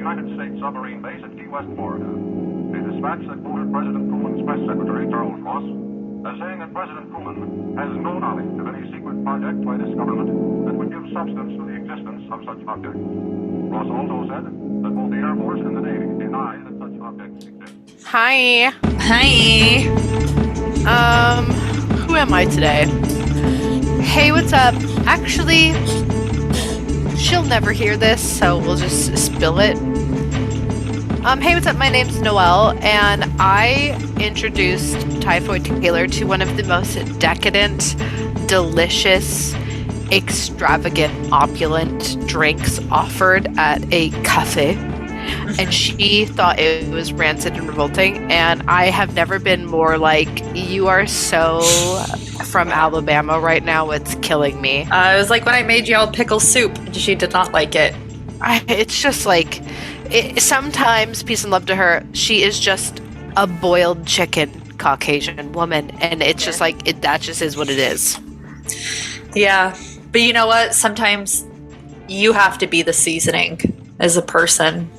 United States submarine base at Key West, Florida. A dispatch that quoted President Truman's press secretary, Charles Ross, as saying that President Truman has no knowledge of any secret project by this government that would give substance to the existence of such objects. Ross also said that both the Air Force and the Navy deny that such objects exist. Hi. Hi. Who am I today? Hey, what's up? Actually, she'll never hear this, so we'll just spill it. Hey, what's up? My name's Noelle, and I introduced Typhoid Taylor to one of the most decadent, delicious, extravagant, opulent drinks offered at a cafe. And she thought it was rancid and revolting, and I have never been more like, you are so from Alabama right now, it's killing me. It was like when I made y'all pickle soup, and she did not like it. It's just like, sometimes, peace and love to her, she is just a boiled chicken Caucasian woman, and it's just like, that just is what it is. Yeah, but you know what? Sometimes you have to be the seasoning as a person.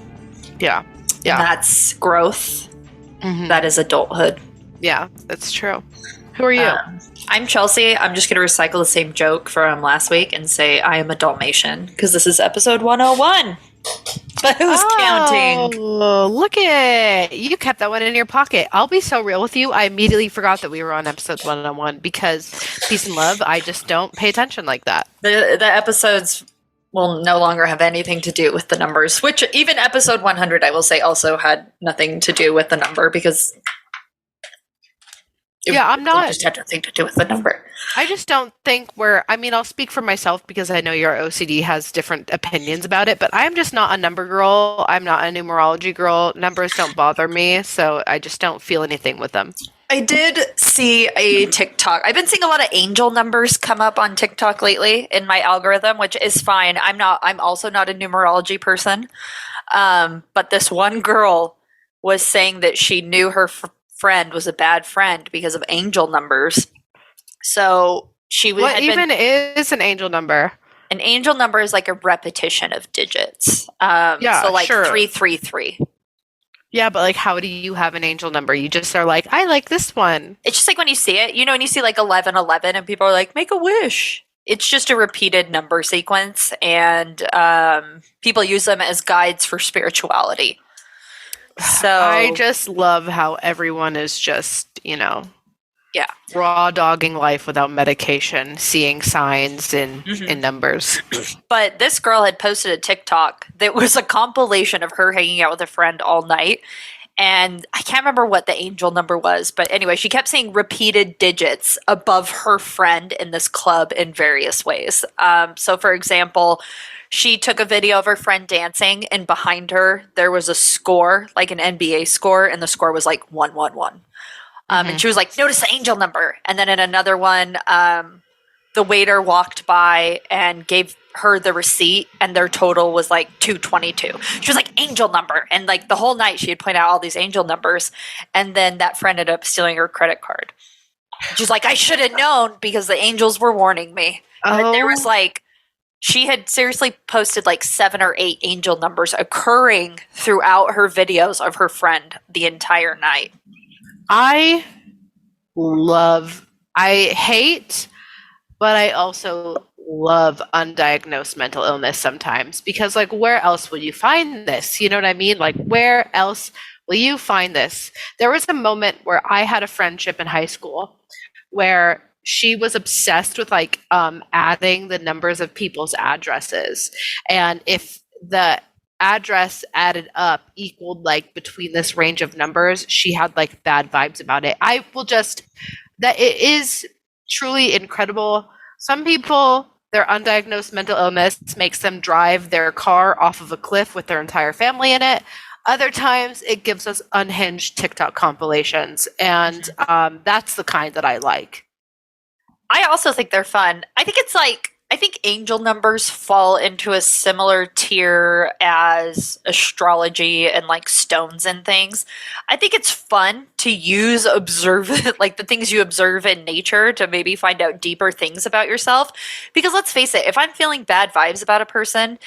Yeah. And that's growth. Mm-hmm. That is adulthood. Yeah, that's true. Who are you? I'm Chelsea. I'm just going to recycle the same joke from last week and say I am a Dalmatian because this is episode 101. But who's counting? Oh, look at you kept that one in your pocket. I'll be so real with you. I immediately forgot that we were on episode 101 because peace and love, I just don't pay attention like that. The episodes will no longer have anything to do with the numbers, which even episode 100, I will say, also had nothing to do with the number because it just had nothing to do with the number. I just don't think I'll speak for myself because I know your OCD has different opinions about it, but I'm just not a number girl. I'm not a numerology girl. Numbers don't bother me, so I just don't feel anything with them. I did see a TikTok. I've been seeing a lot of angel numbers come up on TikTok lately in my algorithm, which is fine. I'm also not a numerology person. But this one girl was saying that she knew her friend was a bad friend because of angel numbers. So she was. What even is an angel number? An angel number is like a repetition of digits. So like sure. 333. Yeah, but like, how do you have an angel number? You just are like, I like this one. It's just like when you see it, when you see like 1111 and people are like, make a wish. It's just a repeated number sequence, and people use them as guides for spirituality. So I just love how everyone is just, raw dogging life without medication, seeing signs in numbers. But this girl had posted a TikTok that was a compilation of her hanging out with a friend all night. And I can't remember what the angel number was. But anyway, she kept seeing repeated digits above her friend in this club in various ways. So, for example, she took a video of her friend dancing, and behind her, there was a score, like an NBA score, and the score was like 111. And she was like, notice the angel number. And then in another one, the waiter walked by and gave her the receipt, and their total was like 222. She was like, angel number. And like the whole night she would point out all these angel numbers. And then that friend ended up stealing her credit card. She's like, I should have known because the angels were warning me. But there was like, she had seriously posted like 7 or 8 angel numbers occurring throughout her videos of her friend the entire night. I hate, but I also love undiagnosed mental illness sometimes, because like, where else will you find this? You know what I mean? Like, where else will you find this? There was a moment where I had a friendship in high school where she was obsessed with like adding the numbers of people's addresses, and if the address added up equaled like between this range of numbers, she had like bad vibes about it. That it is truly incredible. Some people, their undiagnosed mental illness makes them drive their car off of a cliff with their entire family in it. Other times it gives us unhinged TikTok compilations, and that's the kind that I like. I also think they're fun. I think angel numbers fall into a similar tier as astrology and like stones and things. I think it's fun to use like the things you observe in nature to maybe find out deeper things about yourself. Because let's face it, if I'm feeling bad vibes about a person,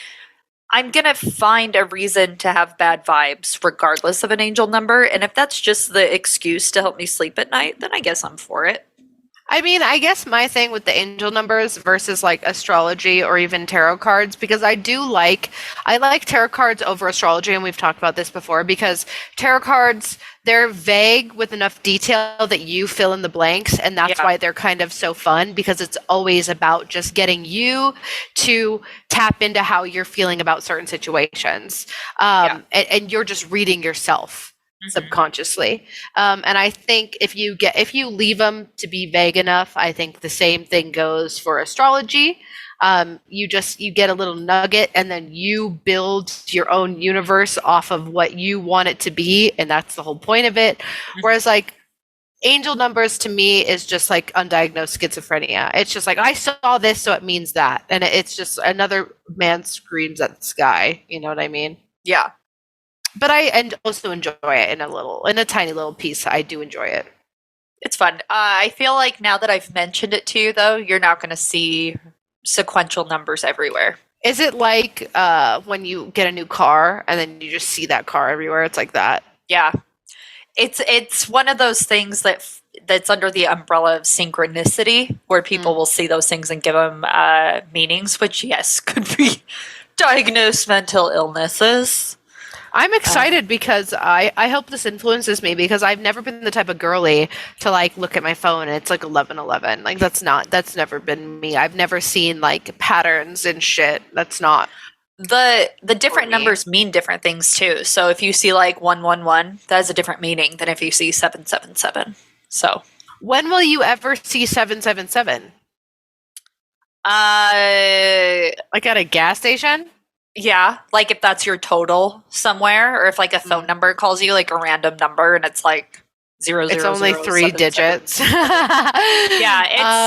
I'm going to find a reason to have bad vibes regardless of an angel number. And if that's just the excuse to help me sleep at night, then I guess I'm for it. I mean, I guess my thing with the angel numbers versus like astrology or even tarot cards, because I like tarot cards over astrology, and we've talked about this before, because tarot cards, they're vague with enough detail that you fill in the blanks, and that's why they're kind of so fun, because it's always about just getting you to tap into how you're feeling about certain situations. And you're just reading yourself subconsciously. And I think if you leave them to be vague enough, I think the same thing goes for astrology. You get a little nugget, and then you build your own universe off of what you want it to be, and that's the whole point of it. Whereas like angel numbers to me is just like undiagnosed schizophrenia. It's just like, I saw this, so it means that, and it's just another man screams at the sky. You know what I mean? Yeah. But I also enjoy it in a tiny little piece. I do enjoy it. It's fun. I feel like now that I've mentioned it to you, though, you're not going to see sequential numbers everywhere. Is it like when you get a new car and then you just see that car everywhere? It's like that. Yeah. It's one of those things that's under the umbrella of synchronicity, where people will see those things and give them meanings, which, yes, could be diagnosed mental illnesses. I'm excited because I hope this influences me, because I've never been the type of girly to like look at my phone and it's like 11:11. Like that's never been me. I've never seen like patterns and shit. That's not. The different numbers mean different things too. So if you see like 111, that has a different meaning than if you see 777. So when will you ever see 777? Like at a gas station? Yeah, like if that's your total somewhere, or if like a phone number calls you, like a random number, and it's like 000. It's only 3 digits. Yeah,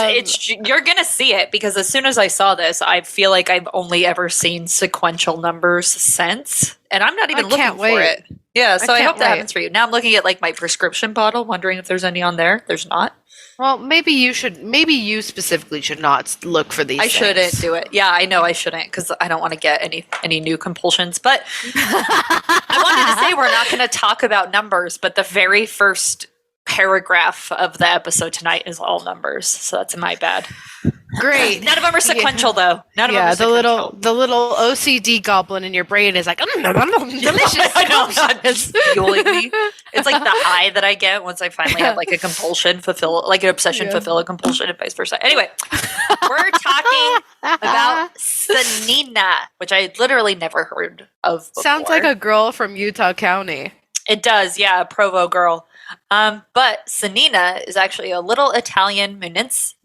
it's you're gonna see it, because as soon as I saw this, I feel like I've only ever seen sequential numbers since, and I'm not even looking for it. Yeah, so I hope that happens for you. Now I'm looking at like my prescription bottle, wondering if there's any on there. There's not. Well, maybe you specifically should not look for these things. Shouldn't do it. Yeah, I know I shouldn't, because I don't want to get any new compulsions. But I wanted to say we're not going to talk about numbers, but the very first paragraph of the episode tonight is all numbers. So that's my bad. Great. None of them are sequential, though. None of them are sequential. The little OCD goblin in your brain is like, delicious. I know, it's fueling me. It's like the high that I get once I finally have like a compulsion fulfill, like an obsession fulfill a compulsion, and vice versa. Anyway, we're talking about Cennina, which I literally never heard of before. Sounds like a girl from Utah County. It does, yeah, a Provo girl. But Cennina is actually a little Italian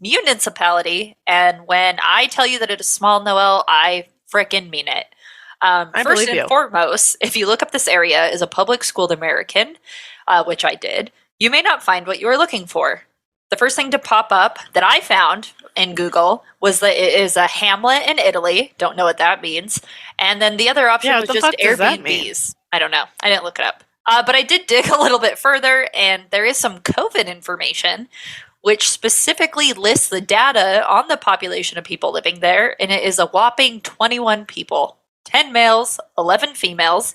municipality, and when I tell you that it is small, Noelle, I frickin' mean it. First and foremost, if you look up this area as a public schooled American, which I did, you may not find what you are looking for. The first thing to pop up that I found in Google was that it is a hamlet in Italy. Don't know what that means. And then the other option was just Airbnbs. I don't know. I didn't look it up. But I did dig a little bit further, and there is some COVID information, which specifically lists the data on the population of people living there, and it is a whopping 21 people. 10 males, 11 females,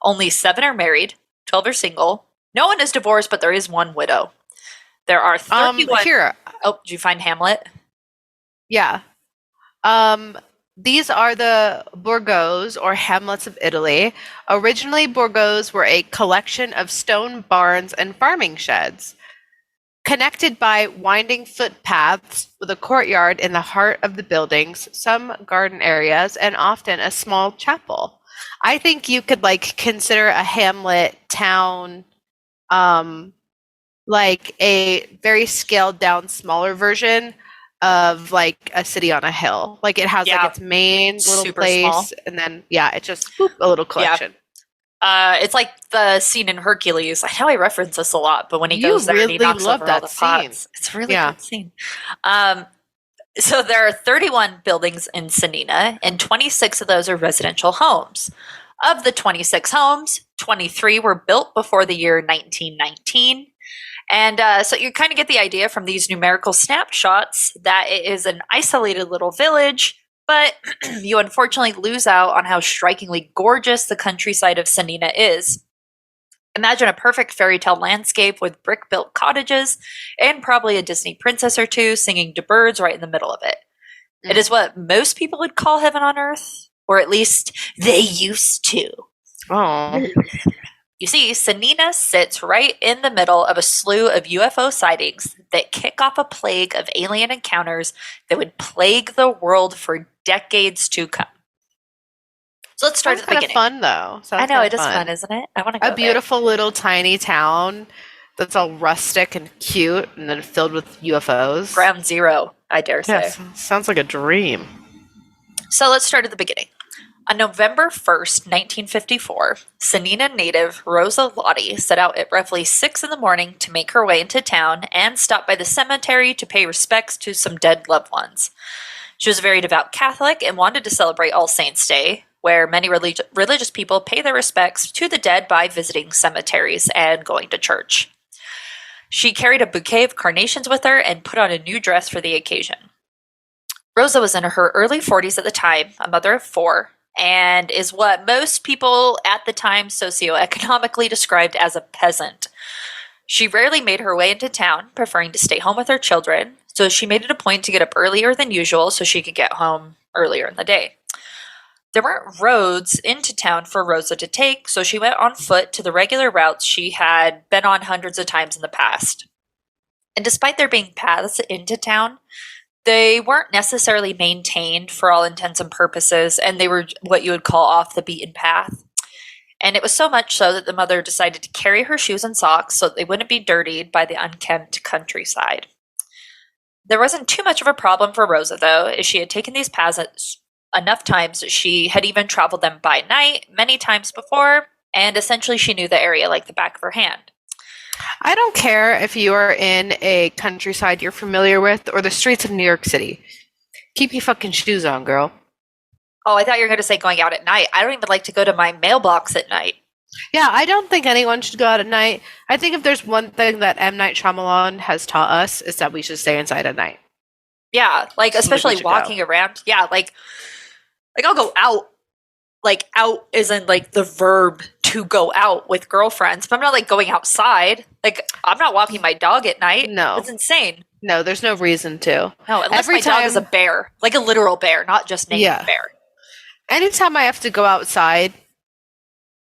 only 7 are married, 12 are single. No one is divorced, but there is one widow. There are 31... Oh, did you find Hamlet? Yeah. These are the bourgos, or hamlets of Italy. Originally, bourgos were a collection of stone barns and farming sheds, connected by winding footpaths with a courtyard in the heart of the buildings, some garden areas, and often a small chapel. I think you could like consider a hamlet town like a very scaled down, smaller version of like a city on a hill. Like it has like its main little place, small. And then it's just a little collection. It's like the scene in Hercules. I know I reference this a lot, but when he goes there and he knocks over all the pots, it's a really good scene. So there are 31 buildings in Cennina, and 26 of those are residential homes. Of the 26 homes, 23 were built before the year 1919. And so you kind of get the idea from these numerical snapshots that it is an isolated little village But you unfortunately lose out on how strikingly gorgeous the countryside of Cennina is. Imagine a perfect fairy tale landscape with brick-built cottages and probably a Disney princess or two singing to birds right in the middle of it. It is what most people would call heaven on earth, or at least they used to. Oh. You see, Cennina sits right in the middle of a slew of UFO sightings that kick off a plague of alien encounters that would plague the world for decades to come. So let's start Sounds at the kind of beginning. fun, though. I know, it is fun, isn't it? I want to go A beautiful little tiny town that's all rustic and cute and then filled with UFOs. Ground zero, I dare say. Yes, sounds like a dream. So let's start at the beginning. On November 1st, 1954, Cennina native Rosa Lotti set out at roughly 6 in the morning to make her way into town and stop by the cemetery to pay respects to some dead loved ones. She was a very devout Catholic and wanted to celebrate All Saints' Day, where many religious people pay their respects to the dead by visiting cemeteries and going to church. She carried a bouquet of carnations with her and put on a new dress for the occasion. Rosa was in her early 40s at the time, a mother of 4, and is what most people at the time socioeconomically described as a peasant. She rarely made her way into town, preferring to stay home with her children, so she made it a point to get up earlier than usual so she could get home earlier in the day. There weren't roads into town for Rosa to take, so she went on foot to the regular routes she had been on hundreds of times in the past. And despite there being paths into town, they weren't necessarily maintained for all intents and purposes, and they were what you would call off the beaten path. And it was so much so that the mother decided to carry her shoes and socks so that they wouldn't be dirtied by the unkempt countryside. There wasn't too much of a problem for Rosa, though, as she had taken these paths enough times that she had even traveled them by night many times before, and essentially she knew the area like the back of her hand. I don't care if you are in a countryside you're familiar with or the streets of New York City. Keep your fucking shoes on, girl. Oh, I thought you were going to say going out at night. I don't even like to go to my mailbox at night. Yeah, I don't think anyone should go out at night. I think if there's one thing that M. Night Shyamalan has taught us, is that we should stay inside at night. Yeah, like especially walking around. Yeah, like I'll go out. Like out isn't like the verb to go out with girlfriends, but I'm not like going outside. Like I'm not walking my dog at night. No. It's insane. No, there's no reason to. No, unless my dog is a bear. Like a literal bear, not just named bear. Anytime I have to go outside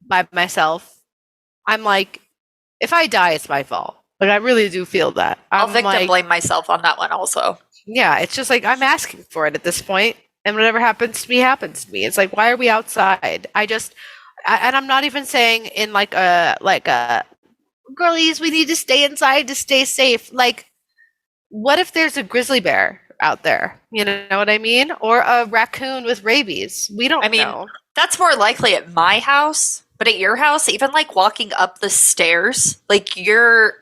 by myself, I'm like, if I die, it's my fault. Like I really do feel that. I'll victim blame myself on that one also. Yeah, it's just like I'm asking for it at this point. And whatever happens to me, happens to me. It's like, why are we outside? And I'm not even saying in like a girlies, we need to stay inside to stay safe. Like, what if there's a grizzly bear out there? You know what I mean? Or a raccoon with rabies. We don't know. That's more likely at my house, but at your house, even like walking up the stairs, like the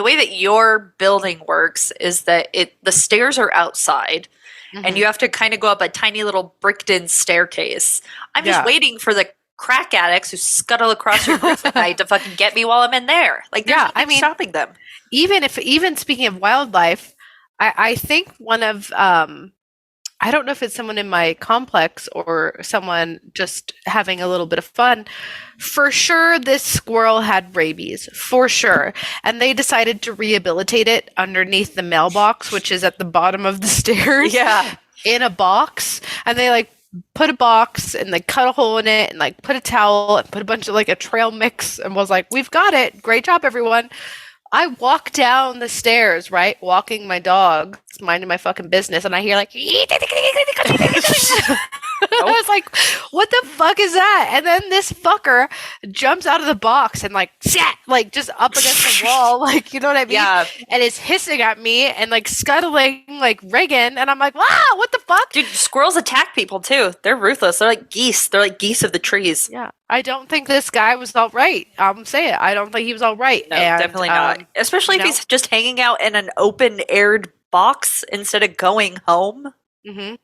way that your building works is that the stairs are outside. Mm-hmm. And you have to kind of go up a tiny little bricked-in staircase. I'm just waiting for the crack addicts who scuttle across your roof at night to fucking get me while I'm in there. Like, there's nothing stopping them. Even speaking of wildlife, I think one of I don't know if it's someone in my complex or someone just having a little bit of fun. For sure, this squirrel had rabies, for sure. And they decided to rehabilitate it underneath the mailbox, which is at the bottom of the stairs. Yeah. In a box. And they like put a box and like cut a hole in it and like put a towel and put a bunch of like a trail mix and was like, we've got it. Great job, everyone. I walk down the stairs, right? Walking my dog, minding my fucking business, and I hear like, I was like, what the fuck is that? And then this fucker jumps out of the box and like just up against the wall, like, you know what I mean? Yeah. And is hissing at me and like scuttling like Reagan, and I'm like, wow, what the fuck? Dude, squirrels attack people too. They're ruthless. They're like geese. They're like geese of the trees. Yeah. I don't think this guy was all right. I'm saying it. I don't think he was all right. No, definitely not. Especially if he's just hanging out in an open-aired box instead of going home. Mm-hmm.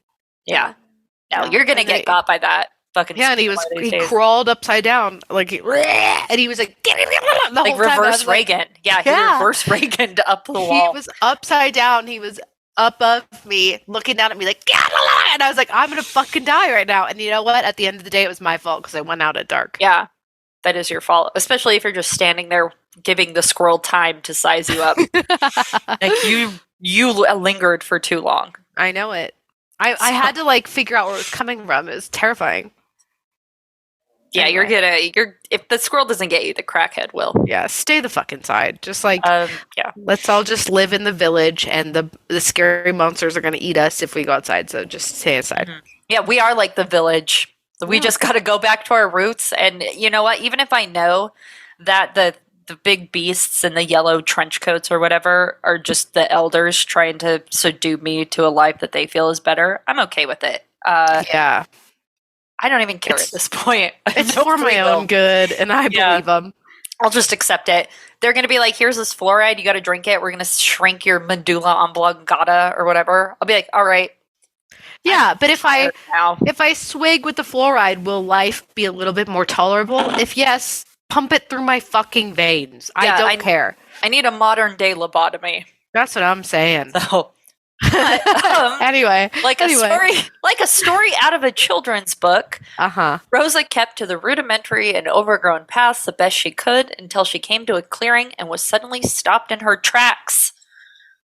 Yeah. No, you're going to get got by that fucking and he crawled upside down. Like, and he was like, the like whole time reverse Reagan. Like, he reverse Reagan up the wall. He was upside down. He was above me, looking down at me like, and I was like, I'm gonna fucking die right now. And you know what? At the end of the day, it was my fault because I went out at dark. Yeah, that is your fault, especially if you're just standing there giving the squirrel time to size you up. Like you lingered for too long. I know it. I had to like figure out where it was coming from. It was terrifying. Yeah, Anyway. you're if the squirrel doesn't get you, the crackhead will. Yeah, stay the fuck inside. Just like Yeah. let's all just live in the village, and the scary monsters are gonna eat us if we go outside. So just stay inside. Mhm. Yeah, we are like the village. We just got to go back to our roots. And you know what? Even if I know that the big beasts in the yellow trench coats or whatever are just the elders trying to subdue me to a life that they feel is better, I'm okay with it. Yeah, I don't even care at this point. it's No for my free will. own good, and I believe them. I'll just accept it. They're going to be like, here's this fluoride. You got to drink it. We're going to shrink your medulla oblongata or whatever. I'll be like, all right. Yeah, but if I Now. swig with the fluoride, will life be a little bit more tolerable? If yes, pump it through my fucking veins. Yeah, I don't care. I need a modern day lobotomy. That's what I'm saying. So, Anyway, like a story out of a children's book. Rosa kept to the rudimentary and overgrown paths the best she could until she came to a clearing and was suddenly stopped in her tracks.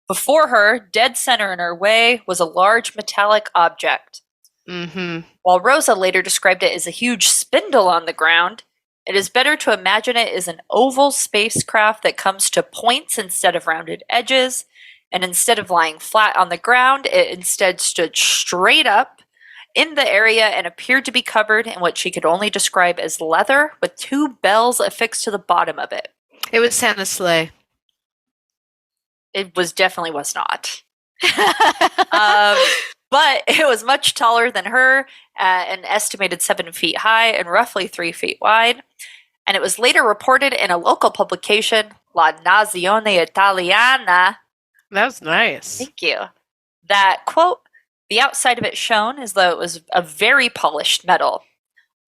Before her, dead center in her way, was a large metallic object. While Rosa later described it as a huge spindle on the ground, it is better to imagine it as an oval spacecraft that comes to points instead of rounded edges, and instead of lying flat on the ground, it instead stood straight up in the area and appeared to be covered in what she could only describe as leather with two bells affixed to the bottom of it. It was Santa's sleigh. It definitely was not. But it was much taller than her, an estimated 7 feet high and roughly 3 feet wide. And it was later reported in a local publication, La Nazione Italiana. That was nice. Thank you. That, quote, the outside of it shone as though it was a very polished metal.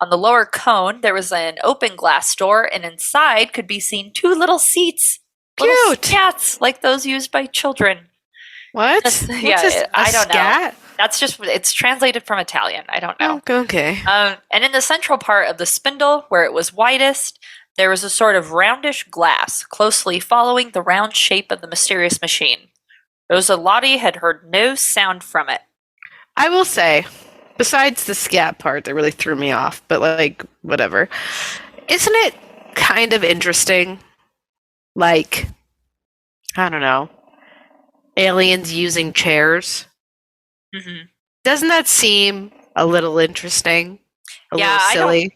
On the lower cone, there was an open glass door, and inside could be seen 2 little seats. Cute. Scats, like those used by children. What? I don't scat? know. That's just, it's translated from Italian. I don't know. Okay. And in the central part of the spindle, where it was widest, there was a sort of roundish glass, closely following the round shape of the mysterious machine. Rosa Lotti had heard no sound from it. I will say, besides the scat part that really threw me off, but like, whatever. Isn't it kind of interesting? Like, I don't know, aliens using chairs? Mm-hmm. Doesn't that seem a little interesting? A little silly?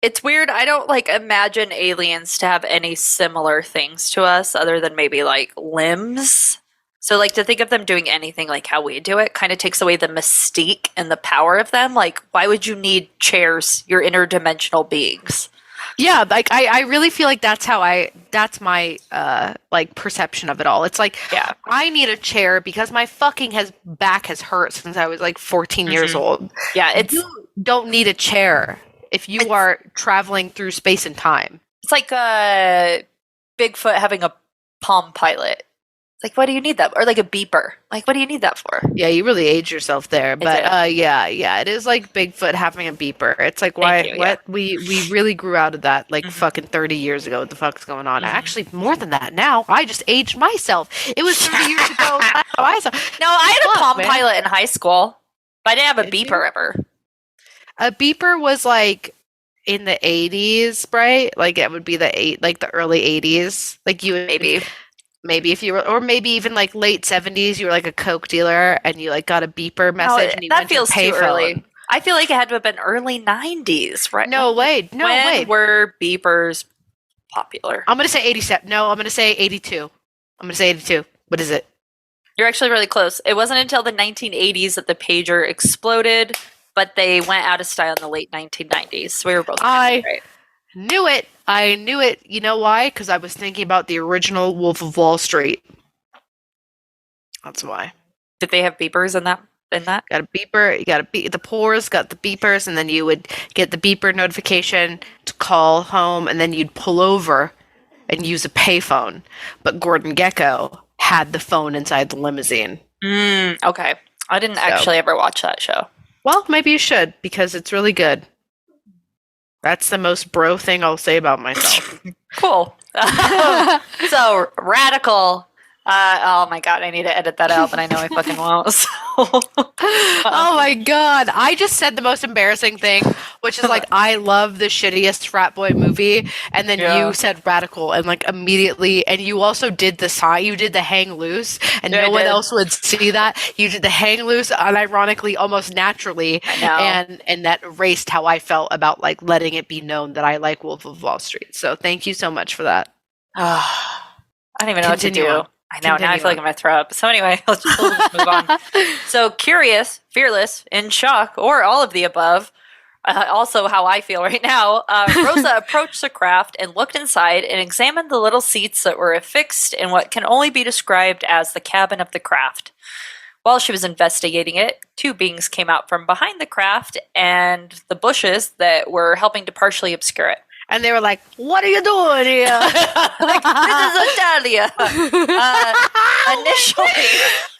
It's weird. I don't like imagine aliens to have any similar things to us other than maybe like limbs. So like to think of them doing anything like how we do it kind of takes away the mystique and the power of them. Like, why would you need chairs? You're interdimensional beings. Yeah, like I really feel like that's my like perception of it all. It's like, I need a chair because my fucking back has hurt since I was like 14 years old. Yeah, you don't need a chair if you are traveling through space and time. It's like Bigfoot having a Palm Pilot. Like, what do you need that? Or like a beeper. Like, what do you need that for? Yeah, you really age yourself there. But yeah, it is like Bigfoot having a beeper. It's like, what? We really grew out of that like fucking 30 years ago. What the fuck's going on? Actually, more than that now. I just aged myself. It was 30 years ago. I had a Palm Pilot in high school, but I didn't have a beeper ever. A beeper was like in the 80s, right? Like it would be the early 80s. Like you would maybe if you were, or maybe even like late 70s, you were like a Coke dealer and you like got a beeper message. And you that feels too early. I feel like it had to have been early 90s, right? No way. When were beepers popular? I'm going to say 87. No, I'm going to say 82. I'm going to say 82. What is it? You're actually really close. It wasn't until the 1980s that the pager exploded, but they went out of style in the late 1990s. So we were both right. Knew it. I knew it. You know why? Because I was thinking about the original Wolf of Wall Street. That's why. Did they have beepers in that? Got a beeper. You got the pores got the beepers, and then you would get the beeper notification to call home, and then you'd pull over and use a payphone. But Gordon Gekko had the phone inside the limousine. Okay. I didn't actually ever watch that show. Well, maybe you should, because it's really good. That's the most bro thing I'll say about myself. Cool. So, radical. Oh my god, I need to edit that out, but I know I fucking won't. So. Oh my god. I just said the most embarrassing thing, which is like, I love the shittiest frat boy movie, and then you said radical, and like immediately, and you also did the sign, you did the hang loose, and no one else would see that. You did the hang loose unironically, almost naturally. I know. And that erased how I felt about like letting it be known that I like Wolf of Wall Street. So thank you so much for that. I don't even know Continue what to do. on. I know, now I feel like I'm going to throw up. So anyway, let's just move on. So curious, fearless, in shock, or all of the above, also how I feel right now, Rosa approached the craft and looked inside and examined the little seats that were affixed in what can only be described as the cabin of the craft. While she was investigating it, two beings came out from behind the craft and the bushes that were helping to partially obscure it. And they were like, "What are you doing here?" Like, this is Italia. Initially,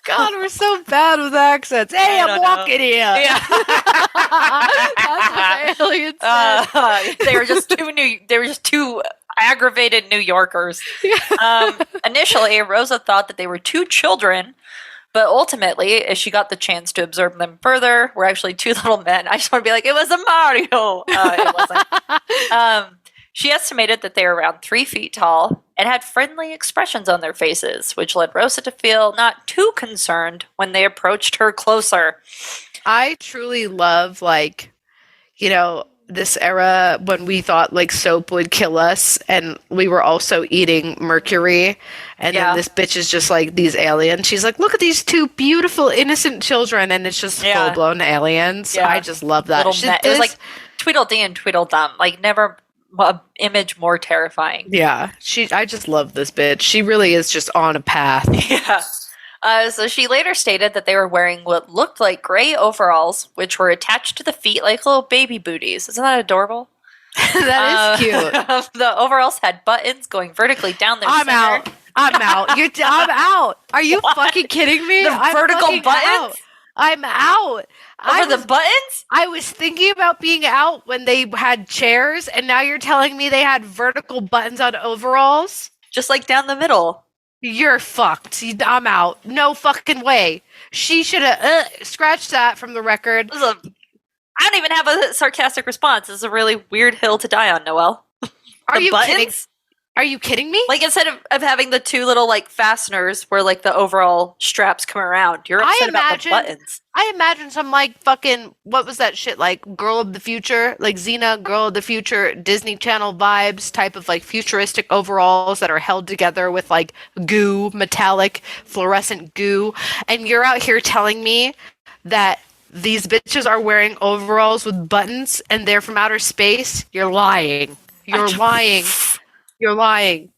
God, we're so bad with accents. Hey, I'm walking here. Yeah. That's what the aliens said. They were just two aggravated New Yorkers. Initially, Rosa thought that they were two children. But ultimately, as she got the chance to observe them further, were actually two little men. I just want to be like, it was a Mario. It wasn't. She estimated that they were around 3 feet tall and had friendly expressions on their faces, which led Rosa to feel not too concerned when they approached her closer. I truly love, like, you know, this era when we thought like soap would kill us, and we were also eating mercury, and then this bitch is just like these aliens. She's like, look at these two beautiful innocent children, and it's just full-blown aliens. I just love that. It was like Tweedledee and Tweedledum, like never an image more terrifying. I just love this bitch. She really is just on a path. So she later stated that they were wearing what looked like gray overalls, which were attached to the feet like little baby booties. Isn't that adorable? That is cute. The overalls had buttons going vertically down their center. Out. I'm out. Are you fucking kidding me? The vertical buttons? I'm out. The buttons? I was thinking about being out when they had chairs, and now you're telling me they had vertical buttons on overalls? Just like down the middle. You're fucked. I'm out. No fucking way. She should have scratched that from the record. I don't even have a sarcastic response. This is a really weird hill to die on, Noelle. Are you kidding? Are you kidding me? Like, instead of having the two little, like, fasteners where, like, the overall straps come around, you're upset about the buttons. I imagine some, like, fucking, what was that shit, like, Girl of the Future? Like, Xena, Girl of the Future, Disney Channel vibes, type of, like, futuristic overalls that are held together with, like, goo, metallic, fluorescent goo. And you're out here telling me that these bitches are wearing overalls with buttons and they're from outer space? You're lying. You're lying. You're lying.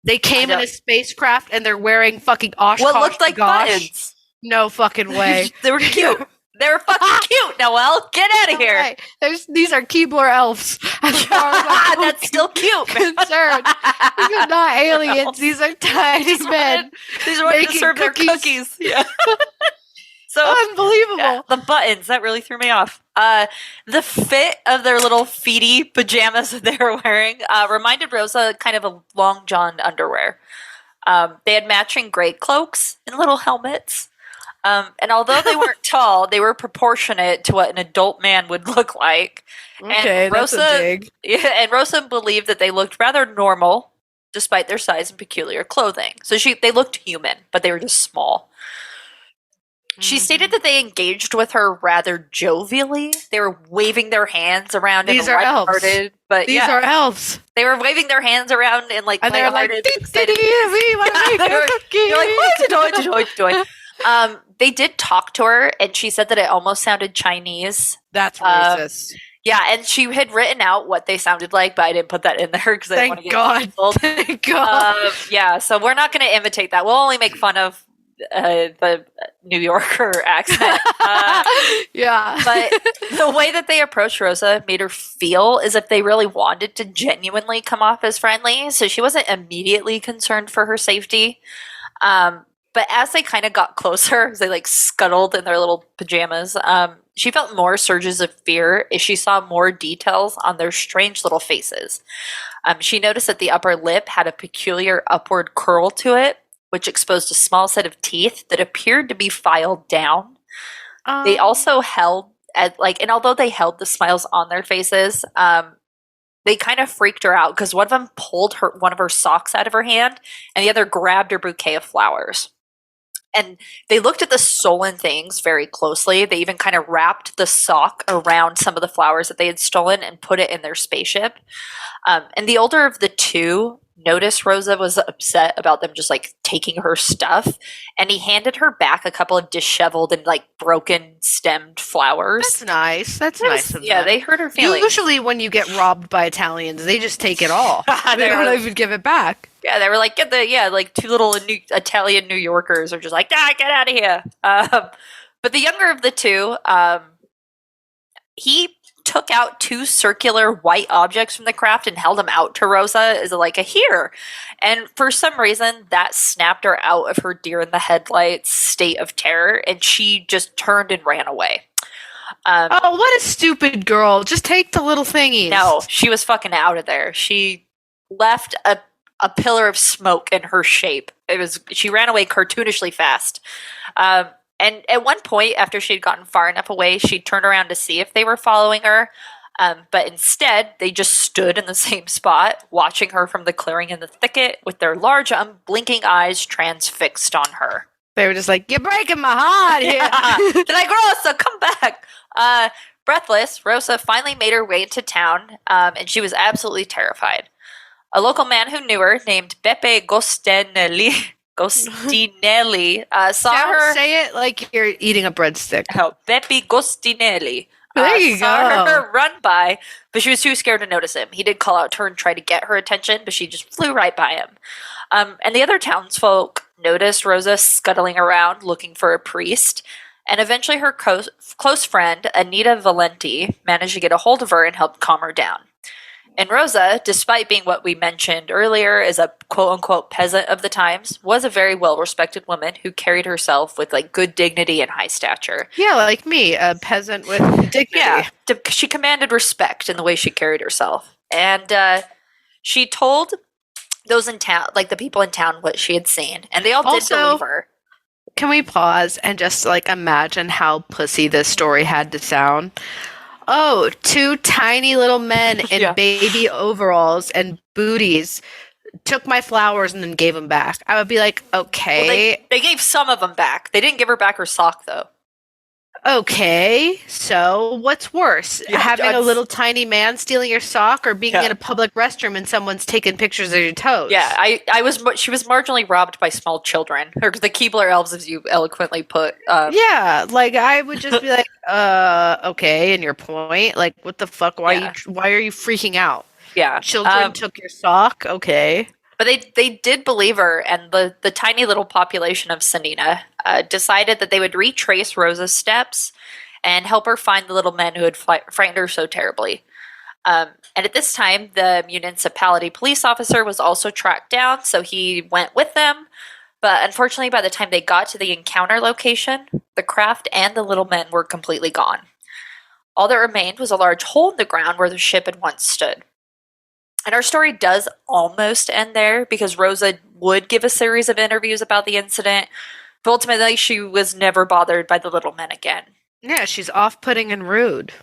They came in a spacecraft and they're wearing fucking Oshkosh. What looked like buttons? No fucking way. They were cute. They were fucking cute, Noelle. Get out of here. These are Keebler elves. As far as I'm That's still cute, man. concerned. These are not aliens. These are tiny men. These are what to serve their cookies. Yeah. So unbelievable. Yeah, the buttons, that really threw me off. The fit of their little feety pajamas that they were wearing reminded Rosa kind of a long john underwear. They had matching gray cloaks and little helmets. And although they weren't tall, they were proportionate to what an adult man would look like. Okay, and Rosa, that's a dig. Yeah, and Rosa believed that they looked rather normal, despite their size and peculiar clothing. So they looked human, but they were just small. She stated that they engaged with her rather jovially. They were waving their hands around. These are elves. But These are elves. They were waving their hands around and like, and they were like, we want to make a cookie. You're like, what are you doing? They did talk to her, and she said that it almost sounded Chinese. That's racist. Yeah, and she had written out what they sounded like, but I didn't put that in there because I didn't want to get canceled. Thank God. Yeah, so we're not going to imitate that. We'll only make fun of the New Yorker accent. Yeah. But the way that they approached Rosa made her feel as if they really wanted to genuinely come off as friendly, so she wasn't immediately concerned for her safety. But as they kind of got closer, as they like scuttled in their little pajamas, she felt more surges of fear as she saw more details on their strange little faces. She noticed that the upper lip had a peculiar upward curl to it, which exposed a small set of teeth that appeared to be filed down. They also held and although they held the smiles on their faces, they kind of freaked her out because one of them pulled one of her socks out of her hand, and the other grabbed her bouquet of flowers. And they looked at the stolen things very closely. They even kind of wrapped the sock around some of the flowers that they had stolen and put it in their spaceship. And the older of the two noticed Rosa was upset about them just like taking her stuff, and he handed her back a couple of disheveled and like broken stemmed flowers. That's nice. That's nice of them. Yeah, they hurt her feelings. Usually when you get robbed by Italians, they just take it all. They don't even give it back. Yeah, they were like, like two little Italian New Yorkers are just like, get out of here. But the younger of the two, he took out two circular white objects from the craft and held them out to Rosa as like a here. And for some reason, that snapped her out of her deer in the headlights state of terror, and she just turned and ran away. Oh, what a stupid girl. Just take the little thingies. No, she was fucking out of there. She left a pillar of smoke in her shape. She ran away cartoonishly fast. And at one point, after she'd gotten far enough away, she turned around to see if they were following her. But instead, they just stood in the same spot, watching her from the clearing in the thicket with their large, unblinking eyes transfixed on her. They were just like, you're breaking my heart here. They're like, Rosa, come back. Breathless, Rosa finally made her way into town, and she was absolutely terrified. A local man who knew her, named Beppe Gostinelli, saw her. Say it like you're eating a breadstick. Oh, Beppe Gostinelli. There you saw go. her run by, but she was too scared to notice him. He did call out to her and try to get her attention, but she just flew right by him. And the other townsfolk noticed Rosa scuttling around looking for a priest, and eventually her close friend, Anita Valenti, managed to get a hold of her and help calm her down. And Rosa, despite being what we mentioned earlier as a quote-unquote peasant of the times, was a very well-respected woman who carried herself with like good dignity and high stature. Yeah, like me, a peasant with dignity. Yeah, she commanded respect in the way she carried herself. And she told those in town, like the people in town, what she had seen. And they all did believe her. Can we pause and just like imagine how pussy this story had to sound? Oh, two tiny little men in baby overalls and booties took my flowers and then gave them back. I would be like, okay. Well, they gave some of them back. They didn't give her back her sock, though. Okay, so what's worse? Having a little tiny man stealing your sock or being in a public restroom and someone's taking pictures of your toes? Yeah, she was marginally robbed by small children. Or the Keebler elves, as you eloquently put. Yeah, like I would just be like, okay, and your point? Like, what the fuck? Why are you freaking out? Yeah. Children took your sock? Okay. But they did believe her, and the tiny little population of Cennina decided that they would retrace Rosa's steps and help her find the little men who had frightened her so terribly. And at this time, the municipality police officer was also tracked down, so he went with them. But unfortunately, by the time they got to the encounter location, the craft and the little men were completely gone. All that remained was a large hole in the ground where the ship had once stood. And our story does almost end there because Rosa would give a series of interviews about the incident, but ultimately she was never bothered by the little men again. Yeah, she's off-putting and rude.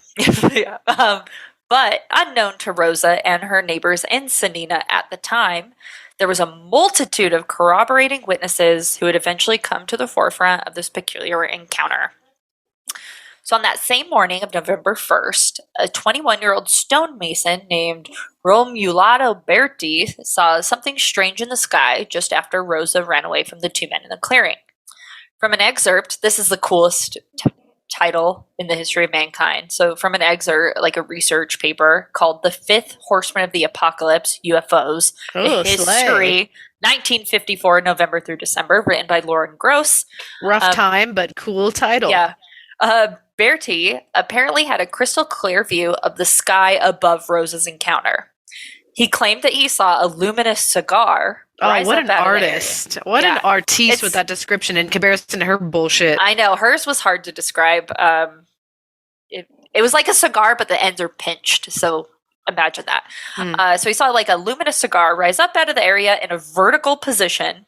Yeah. But unknown to Rosa and her neighbors in Cennina at the time, there was a multitude of corroborating witnesses who would eventually come to the forefront of this peculiar encounter. So on that same morning of November 1st, a 21-year-old stonemason named Romualdo Berti saw something strange in the sky just after Rosa ran away from the two men in the clearing. From an excerpt, this is the coolest title in the history of mankind. So from an excerpt, like a research paper called The Fifth Horseman of the Apocalypse, UFOs, History, 1954, November through December, written by Lauren Gross. Rough time, but cool title. Yeah. Berti apparently had a crystal clear view of the sky above Rosa's encounter. He claimed that he saw a luminous cigar Oh, rise what up an out of the area. artist. What an Yeah. artiste with that description in comparison to her bullshit. I know hers was hard to describe. It was like a cigar, but the ends are pinched. So imagine that. So he saw like a luminous cigar rise up out of the area in a vertical position,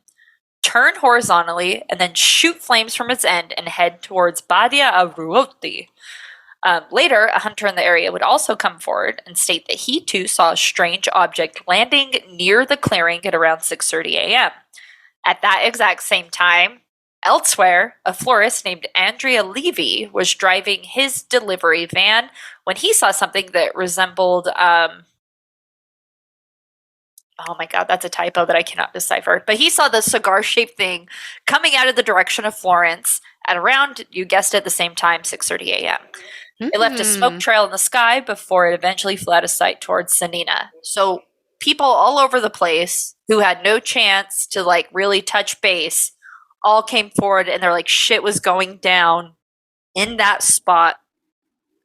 turn horizontally, and then shoot flames from its end and head towards Badia a Ruoti. Later, a hunter in the area would also come forward and state that he too saw a strange object landing near the clearing at around 6:30 a.m. At that exact same time, elsewhere, a florist named Andrea Levy was driving his delivery van when he saw something that resembled oh my god, that's a typo that I cannot decipher. But he saw the cigar-shaped thing coming out of the direction of Florence at around, you guessed it, the same time, 6:30 a.m. It left a smoke trail in the sky before it eventually flew out of sight towards Cennina. So people all over the place who had no chance to like really touch base all came forward, and they're like, shit was going down in that spot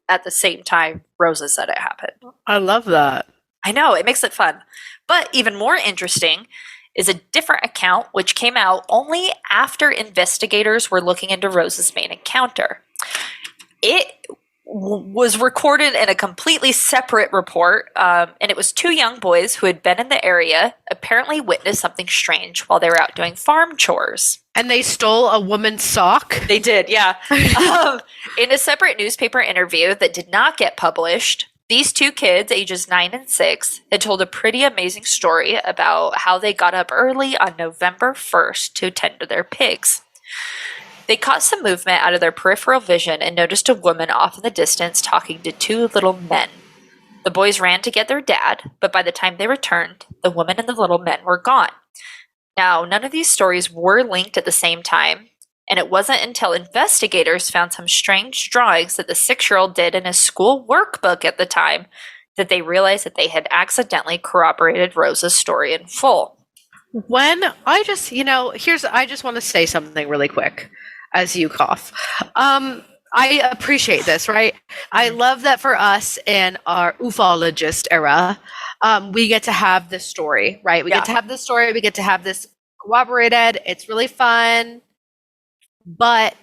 at the same time Rosa said it happened. I love that. I know, it makes it fun. But even more interesting is a different account which came out only after investigators were looking into Rosa's main encounter. It was recorded in a completely separate report, and it was two young boys who had been in the area apparently witnessed something strange while they were out doing farm chores. And they stole a woman's sock? They did, yeah. In a separate newspaper interview that did not get published, these two kids, ages 9 and 6, had told a pretty amazing story about how they got up early on November 1st to tend to their pigs. They caught some movement out of their peripheral vision and noticed a woman off in the distance talking to two little men. The boys ran to get their dad, but by the time they returned, the woman and the little men were gone. Now, none of these stories were linked at the same time, and it wasn't until investigators found some strange drawings that the 6-year-old did in his school workbook at the time that they realized that they had accidentally corroborated Rosa's story in full. When I just, I just want to say something really quick as you cough. I appreciate this, right? I love that for us in our ufologist era, we get to have this story, right? We get to have this story. We get to have this corroborated. It's really fun. But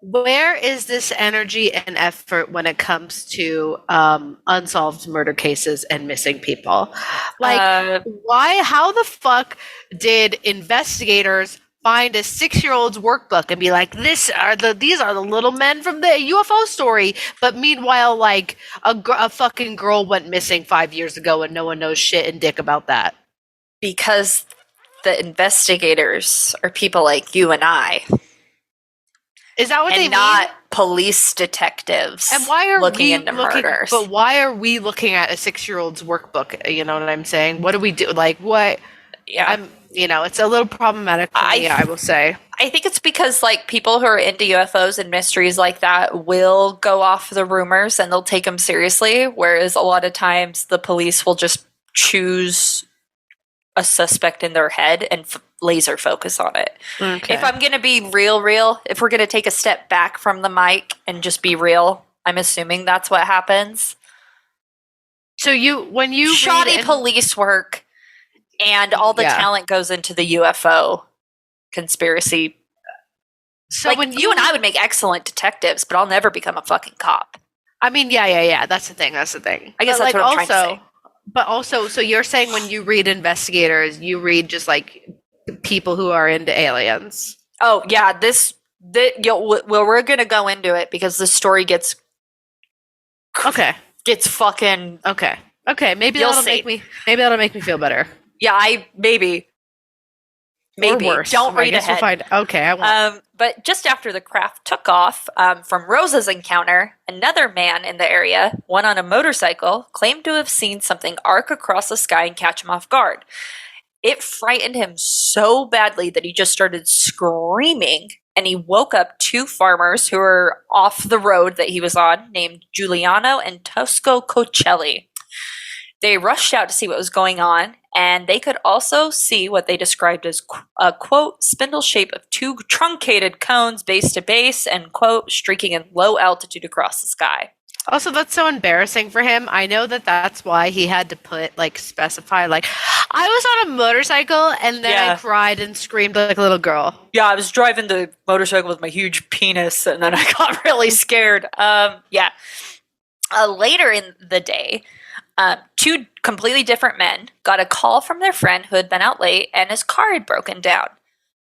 where is this energy and effort when it comes to unsolved murder cases and missing people? Like, why? How the fuck did investigators find a 6-year-old's workbook and be like, these are the little men from the UFO story? But meanwhile, like a fucking girl went missing 5 years ago and no one knows shit and dick about that. Because the investigators are people like you and I. Is that what they mean? Not police detectives. And why are looking we into murders? But why are we looking at a 6-year-old's workbook? You know what I'm saying? What do we do? Like, what? Yeah, it's a little problematic for me, I will say. I think it's because like people who are into UFOs and mysteries like that will go off the rumors and they'll take them seriously, whereas a lot of times the police will just choose a suspect in their head and laser focus on it. Okay. If I'm going to be real, if we're going to take a step back from the mic and just be real, I'm assuming that's what happens. So when you shoddy police work and all the talent goes into the UFO conspiracy. So like, when you and I would make excellent detectives, but I'll never become a fucking cop. I mean, yeah. That's the thing. I guess that's what I'm trying to say. But also, so you're saying when you read investigators, you read just like people who are into aliens. Oh yeah, we're gonna go into it because the story gets fucking okay. Maybe that'll make me feel better. Yeah, maybe or worse. Don't read ahead. We'll find. Okay, I won't. But just after the craft took off from Rosa's encounter, another man in the area, one on a motorcycle, claimed to have seen something arc across the sky and catch him off guard. It frightened him so badly that he just started screaming, and he woke up two farmers who were off the road that he was on, named Giuliano and Tosco Cocelli. They rushed out to see what was going on, and they could also see what they described as a, quote, spindle shape of two truncated cones base to base, and, quote, streaking in low altitude across the sky. Also, that's so embarrassing for him. I know that's why he had to specify, I was on a motorcycle and then I cried and screamed like a little girl. Yeah, I was driving the motorcycle with my huge penis, and then I got really scared. Later in the day, two completely different men got a call from their friend who had been out late and his car had broken down.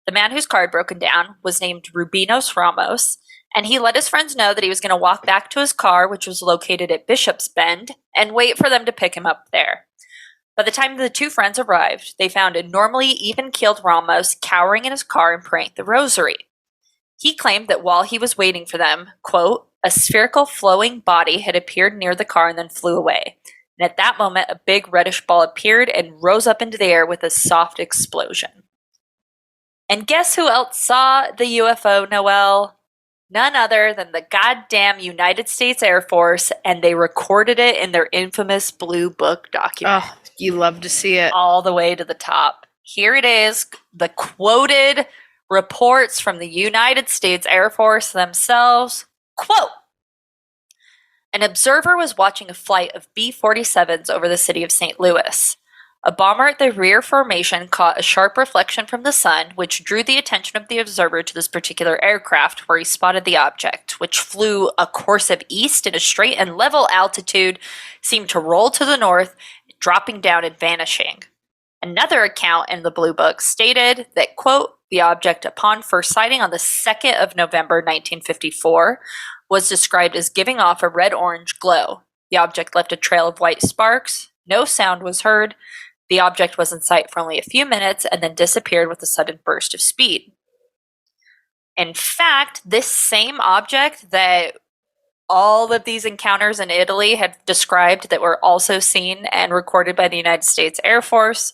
The man whose car had broken down was named Rubinos Ramos, and he let his friends know that he was going to walk back to his car, which was located at Bishop's Bend, and wait for them to pick him up there. By the time the two friends arrived, they found a normally even-keeled Ramos cowering in his car and praying the rosary. He claimed that while he was waiting for them, quote, a spherical flowing body had appeared near the car and then flew away. And at that moment, a big reddish ball appeared and rose up into the air with a soft explosion. And guess who else saw the UFO, Noelle? None other than the goddamn United States Air Force, and they recorded it in their infamous Blue Book document. Oh, you love to see it. All the way to the top. Here it is, the quoted reports from the United States Air Force themselves. Quote, an observer was watching a flight of B-47s over the city of St. Louis. A bomber at the rear formation caught a sharp reflection from the sun, which drew the attention of the observer to this particular aircraft, where he spotted the object, which flew a course of east in a straight and level altitude, seemed to roll to the north, dropping down and vanishing. Another account in the Blue Book stated that, quote, the object upon first sighting on the 2nd of November 1954 was described as giving off a red-orange glow. The object left a trail of white sparks. No sound was heard. The object was in sight for only a few minutes and then disappeared with a sudden burst of speed. In fact, this same object that all of these encounters in Italy had described that were also seen and recorded by the United States Air Force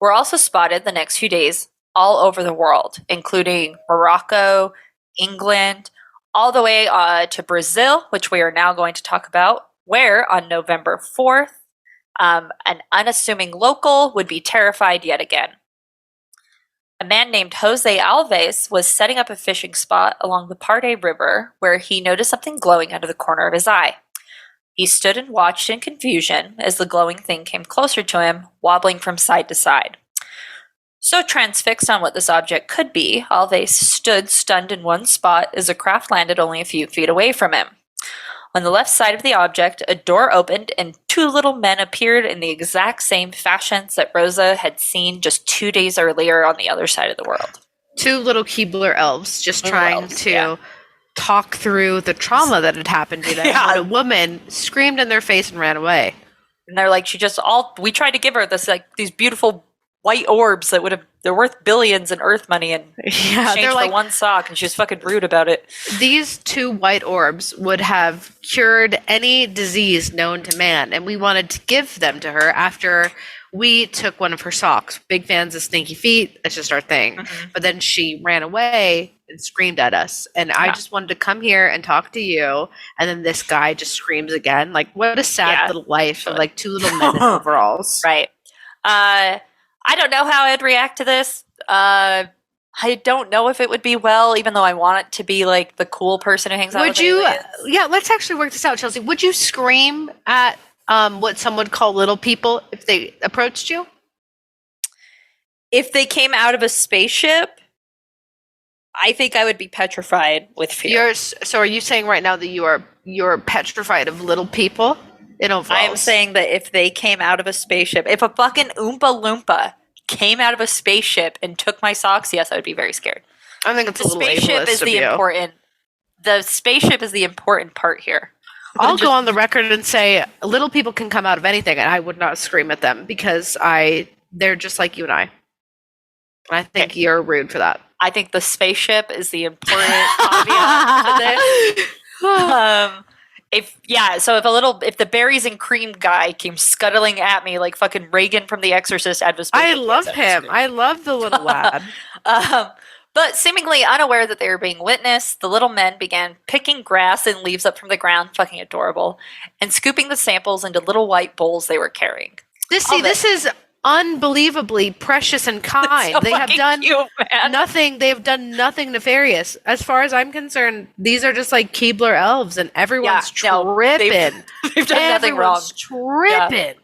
were also spotted the next few days all over the world, including Morocco, England, all the way to Brazil, which we are now going to talk about, where on November 4th, an unassuming local would be terrified yet again. A man named Jose Alves was setting up a fishing spot along the Parde River where he noticed something glowing out of the corner of his eye. He stood and watched in confusion as the glowing thing came closer to him, wobbling from side to side. So transfixed on what this object could be, Alves stood stunned in one spot as the craft landed only a few feet away from him. On the left side of the object, a door opened and two little men appeared in the exact same fashions that Rosa had seen just 2 days earlier on the other side of the world. Two little Keebler elves just trying to talk through the trauma that had happened to them. Yeah. When a woman screamed in their face and ran away. And they're like, we tried to give her this, like, these beautiful white orbs that they're worth billions in Earth money, and changed for one sock, and she was fucking rude about it. These two white orbs would have cured any disease known to man, and we wanted to give them to her after we took one of her socks. Big fans of stinky feet. That's just our thing. Mm-hmm. But then she ran away and screamed at us, and I just wanted to come here and talk to you, and then this guy just screams again. Like, what a sad little life of like two little men in overalls. Right. I don't know how I'd react to this. I don't know if it would be well, even though I want it to be like the cool person who hangs out with aliens. Yeah, let's actually work this out, Chelsea. Would you scream at what some would call little people if they approached you? If they came out of a spaceship, I think I would be petrified with fear. So are you saying right now that you're petrified of little people? I'm saying that if they came out of a spaceship, if a fucking Oompa Loompa came out of a spaceship and took my socks, yes, I would be very scared. I think it's a little ableist of you. The spaceship is the important part here. I'll go on the record and say little people can come out of anything, and I would not scream at them because they're just like you and I. And I think you're rude for that. I think the spaceship is the important caveat to this. If the berries and cream guy came scuttling at me like fucking Reagan from The Exorcist out of a spaceship, I love him. I love the little lad. But seemingly unaware that they were being witnessed, the little men began picking grass and leaves up from the ground, fucking adorable, and scooping the samples into little white bowls they were carrying. This is unbelievably precious and kind. So they have done cute, nothing. They've done nothing nefarious. As far as I'm concerned, these are just like Keebler elves, and everyone's tripping. They've done nothing wrong. Tripping.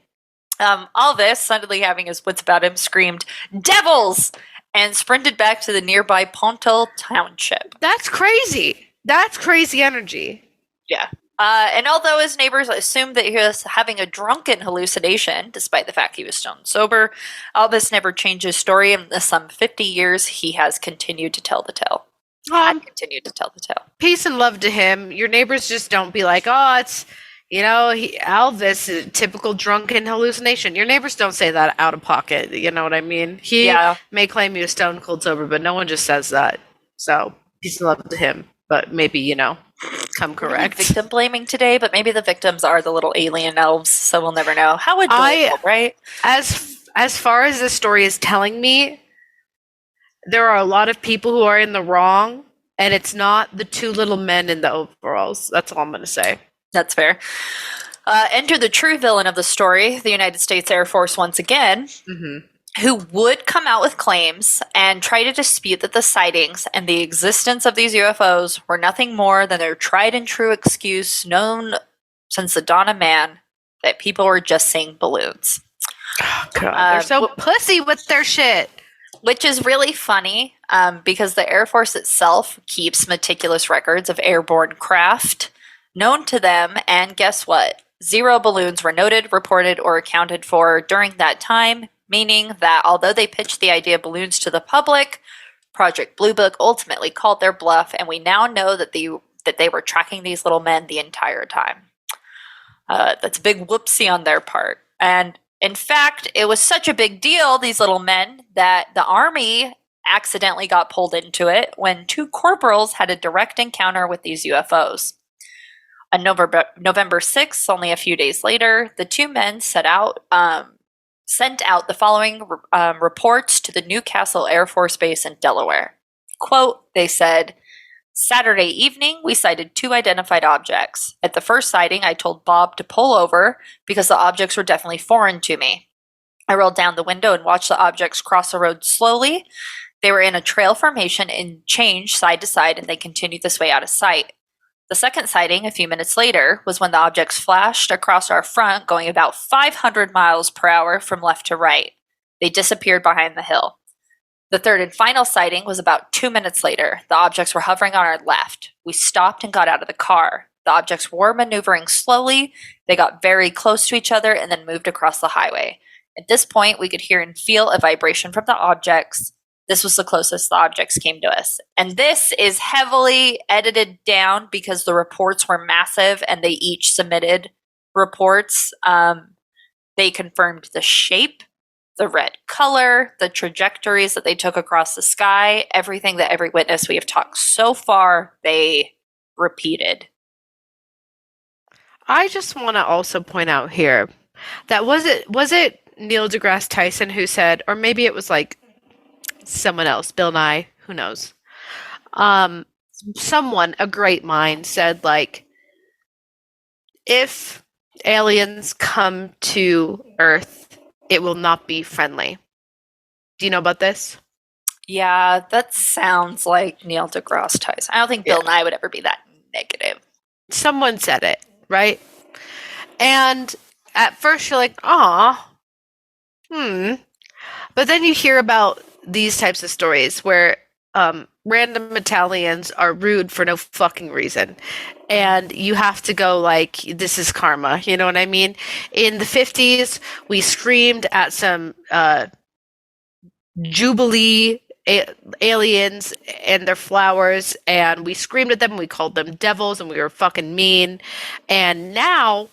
All this, suddenly having his wits about him, screamed, "Devils!" and sprinted back to the nearby Pontal Township. That's crazy. That's crazy energy. Yeah. And although his neighbors assumed that he was having a drunken hallucination, despite the fact he was stone sober, Albus never changed his story. In the some 50 years, he has continued to tell the tale. Continued to tell the tale. Peace and love to him. Your neighbors just don't be like, oh, it's, Elvis, a typical drunken hallucination. Your neighbors don't say that out of pocket. You know what I mean? He may claim he was stone cold sober, but no one just says that. So peace and love to him. But maybe, come correct. Really victim blaming today, but maybe the victims are the little alien elves, so we'll never know. How adorable, right? As far as this story is telling me, there are a lot of people who are in the wrong, and it's not the two little men in the overalls. That's all I'm going to say. That's fair. Enter the true villain of the story, the United States Air Force once again, who would come out with claims and try to dispute that the sightings and the existence of these UFOs were nothing more than their tried and true excuse known since the dawn of man, that people were just seeing balloons. Oh, God, they're so pussy with their shit. Which is really funny because the Air Force itself keeps meticulous records of airborne craft known to them, and guess what? 0 balloons were noted, reported, or accounted for during that time, meaning that although they pitched the idea of balloons to the public, Project Blue Book ultimately called their bluff, and we now know that they were tracking these little men the entire time. That's a big whoopsie on their part. And in fact, it was such a big deal, these little men, that the Army accidentally got pulled into it when 2 corporals had a direct encounter with these UFOs. On November 6th, only a few days later, the 2 men sent out the following reports to the Newcastle Air Force Base in Delaware. Quote, they said, Saturday evening, we sighted 2 identified objects. At the first sighting, I told Bob to pull over because the objects were definitely foreign to me. I rolled down the window and watched the objects cross the road slowly. They were in a trail formation and changed side to side, and they continued this way out of sight. The second sighting, a few minutes later, was when the objects flashed across our front, going about 500 miles per hour from left to right. They disappeared behind the hill. The third and final sighting was about 2 minutes later. The objects were hovering on our left. We stopped and got out of the car. The objects were maneuvering slowly. They got very close to each other and then moved across the highway. At this point, we could hear and feel a vibration from the objects. This was the closest the objects came to us. And this is heavily edited down because the reports were massive and they each submitted reports. They confirmed the shape, the red color, the trajectories that they took across the sky, everything that every witness we have talked so far, they repeated. I just want to also point out here that was it Neil deGrasse Tyson who said, or maybe it was like someone else, Bill Nye, who knows? Someone, a great mind, said like, if aliens come to Earth, it will not be friendly. Do you know about this? Yeah, that sounds like Neil deGrasse Tyson. I don't think Bill Nye would ever be that negative. Someone said it, right? And at first you're like, but then you hear about these types of stories where random Italians are rude for no fucking reason. And you have to go like, this is karma. You know what I mean? In the 50s, we screamed at some Jubilee aliens and their flowers, and we screamed at them, and we called them devils, and we were fucking mean. And now,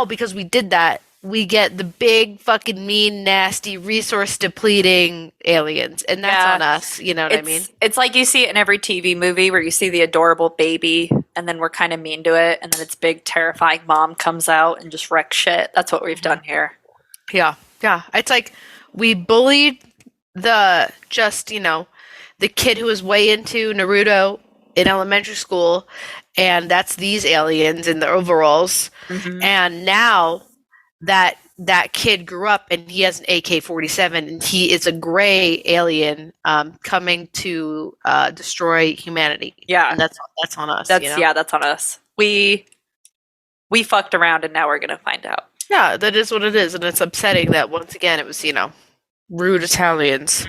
because we did that, we get the big fucking mean, nasty, resource depleting aliens, and that's on us. You know what I mean? It's like you see it in every TV movie where you see the adorable baby, and then we're kind of mean to it, and then its big, terrifying mom comes out and just wrecks shit. That's what we've done here. Yeah. It's like we bullied the kid who was way into Naruto in elementary school, and that's these aliens in the overalls, and now that kid grew up and he has an AK-47 and he is a gray alien coming to destroy humanity. Yeah, and that's on us. That's on us. We fucked around and now we're gonna find out. Yeah, that is what it is, and it's upsetting that once again it was, rude Italians.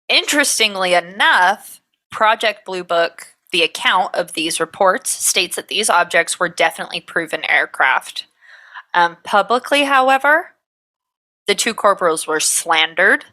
Interestingly enough, Project Blue Book, the account of these reports, states that these objects were definitely proven aircraft. Publicly, however, the two corporals were slandered,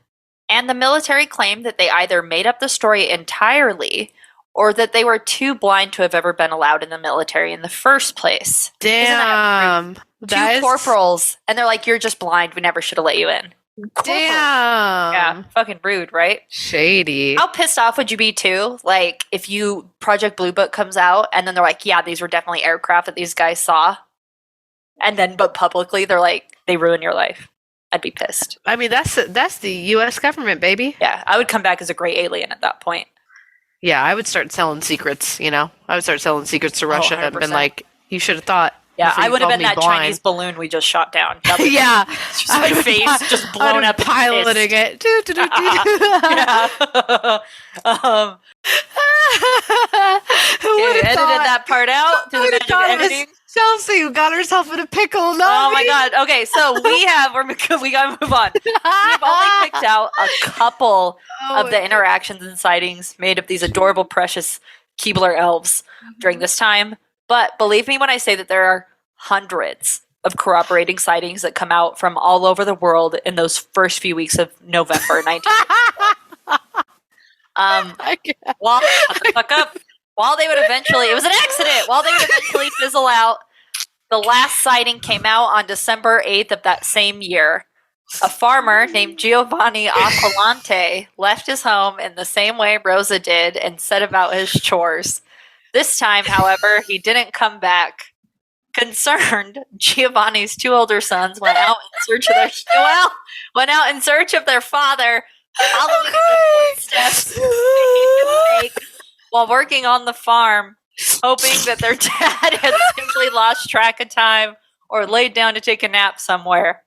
and the military claimed that they either made up the story entirely or that they were too blind to have ever been allowed in the military in the first place. Damn. Two corporals, and they're like, you're just blind. We never should have let you in. Corporal. Damn. Yeah, fucking rude, right? Shady. How pissed off would you be too? Like, if Project Blue Book comes out and then they're like, yeah, these were definitely aircraft that these guys saw. And then, but publicly, they're like, they ruin your life. I'd be pissed. I mean, that's the U.S. government, baby. Yeah, I would come back as a gray alien at that point. Yeah, I would start selling secrets, I would start selling secrets to Russia and been like, you should have thought. Yeah, I would have been that blind Chinese balloon we just shot down. Yeah. Just my face just blown up. Piloting it. Yeah. Who edited that part out to the magic of editing? Chelsea, who got herself in a pickle. No, oh my god. Okay, so we gotta move on. We've only picked out a couple of the interactions and sightings made of these adorable, precious Keebler elves during this time. But believe me when I say that there are hundreds of corroborating sightings that come out from all over the world in those first few weeks of November 19. While they would eventually, it was an accident. While they would eventually fizzle out, the last sighting came out on December 8th of that same year. A farmer named Giovanni Aquilante left his home in the same way Rosa did and set about his chores. This time, however, he didn't come back. Concerned, Giovanni's two older sons went out in search of their father, following the footsteps he would take while working on the farm, hoping that their dad had simply lost track of time or laid down to take a nap somewhere.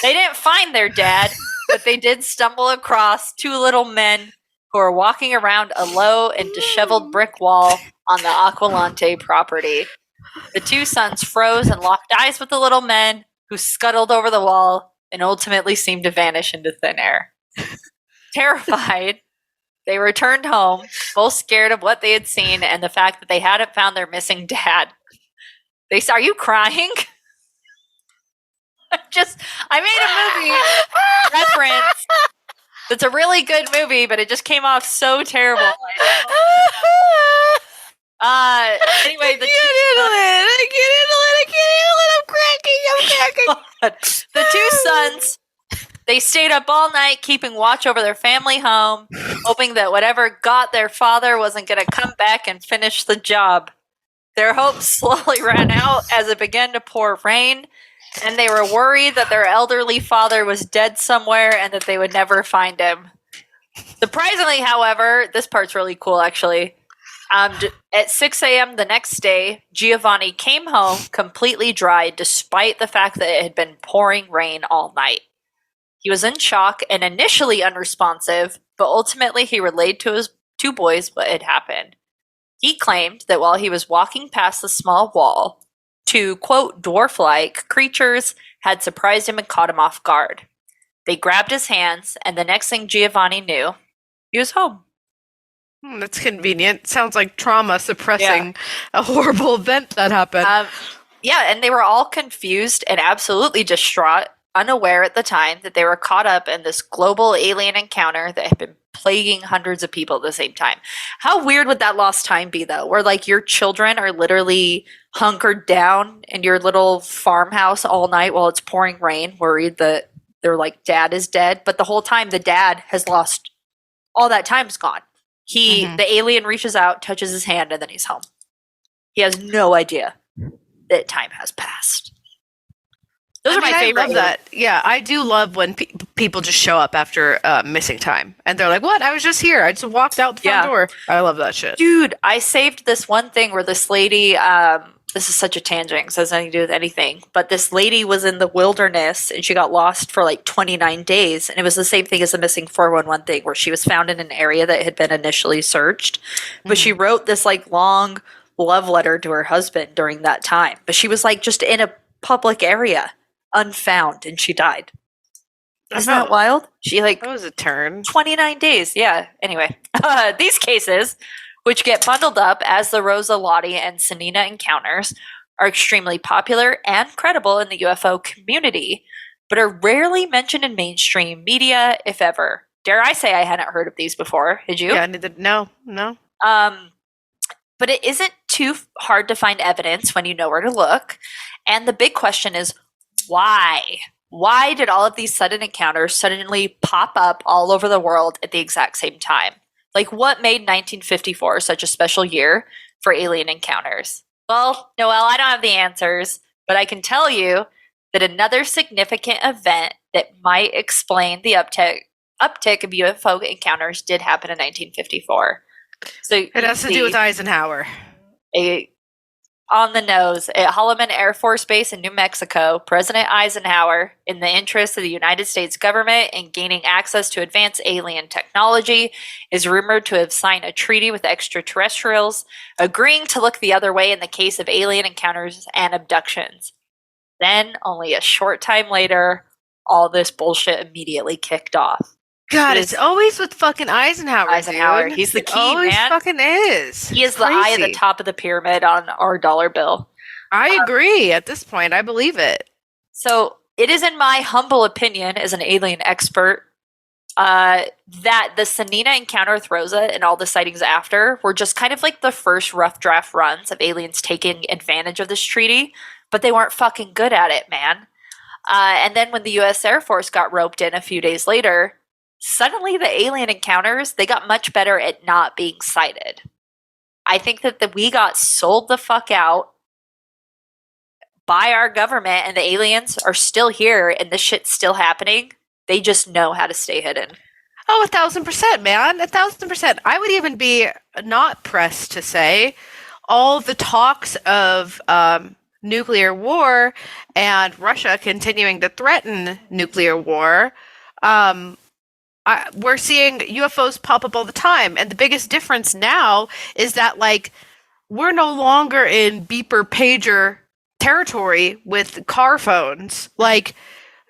They didn't find their dad, but they did stumble across two little men who were walking around a low and disheveled brick wall on the Aquilante property. The two sons froze and locked eyes with the little men, who scuttled over the wall and ultimately seemed to vanish into thin air. Terrified, they returned home, both scared of what they had seen and the fact that they hadn't found their missing dad. They said, "Are you crying?" I made a movie reference. It's a really good movie, but it just came off so terrible. Anyway, I can't handle it. I'm cracking. The two sons, they stayed up all night, keeping watch over their family home, hoping that whatever got their father wasn't going to come back and finish the job. Their hopes slowly ran out as it began to pour rain, and they were worried that their elderly father was dead somewhere and that they would never find him. Surprisingly, however, this part's really cool, actually. At 6 a.m. the next day, Giovanni came home completely dry despite the fact that it had been pouring rain all night. He was in shock and initially unresponsive, but ultimately he relayed to his two boys what had happened. He claimed that while he was walking past the small wall, two, quote, dwarf-like creatures had surprised him and caught him off guard. They grabbed his hands, and the next thing Giovanni knew, he was home. That's convenient. Sounds like trauma suppressing a horrible event that happened. And they were all confused and absolutely distraught, unaware at the time that they were caught up in this global alien encounter that had been plaguing hundreds of people at the same time. How weird would that lost time be, though? Where, like, your children are literally hunkered down in your little farmhouse all night while it's pouring rain, worried that their, like, dad is dead. But the whole time, the dad has lost. All that time's gone. The alien reaches out, touches his hand, and then he's home. He has no idea that time has passed. Those are my favorite. I love that. Yeah, I do love when people just show up after missing time. And they're like, what? I was just here. I just walked out the front door. I love that shit. Dude, I saved this one thing where this lady, this is such a tangent because it has nothing to do with anything, but this lady was in the wilderness and she got lost for like 29 days. And it was the same thing as the missing 411 thing where she was found in an area that had been initially searched. But she wrote this like long love letter to her husband during that time. But she was like just in a public area, unfound, and she died. Isn't that wild? She That was a turn. 29 days. Yeah. Anyway, these cases, which get bundled up as the Rosa Lotti and Cennina encounters, are extremely popular and credible in the UFO community, but are rarely mentioned in mainstream media, if ever. Dare I say I hadn't heard of these before? Did you? Yeah, no. But it isn't too hard to find evidence when you know where to look. And the big question is, why? Why did all of these sudden encounters suddenly pop up all over the world at the exact same time? Like, what made 1954 such a special year for alien encounters? Well, Noelle, I don't have the answers, but I can tell you that another significant event that might explain the uptick of UFO encounters did happen in 1954. So it has to do with Eisenhower. On the nose, at Holloman Air Force Base in New Mexico, President Eisenhower, in the interest of the United States government and gaining access to advanced alien technology, is rumored to have signed a treaty with extraterrestrials, agreeing to look the other way in the case of alien encounters and abductions. Then, only a short time later, all this bullshit immediately kicked off. God, it's always with fucking Eisenhower, dude. He's the key, always man. Fucking is. He is the eye at the top of the pyramid on our dollar bill. I agree. At this point, I believe it. So it is in my humble opinion, as an alien expert, that the Cennina encounter with Rosa and all the sightings after were just kind of like the first rough draft runs of aliens taking advantage of this treaty, but they weren't fucking good at it, man. And then when the U.S. Air Force got roped in a few days later, suddenly the alien encounters, they got much better at not being sighted. I think that we got sold the fuck out by our government, and the aliens are still here and this shit's still happening. They just know how to stay hidden. Oh, 1,000%, man. 1,000%. I would even be not pressed to say all the talks of nuclear war and Russia continuing to threaten nuclear war. We're seeing UFOs pop up all the time. And the biggest difference now is that, like, we're no longer in beeper pager territory with car phones. Like,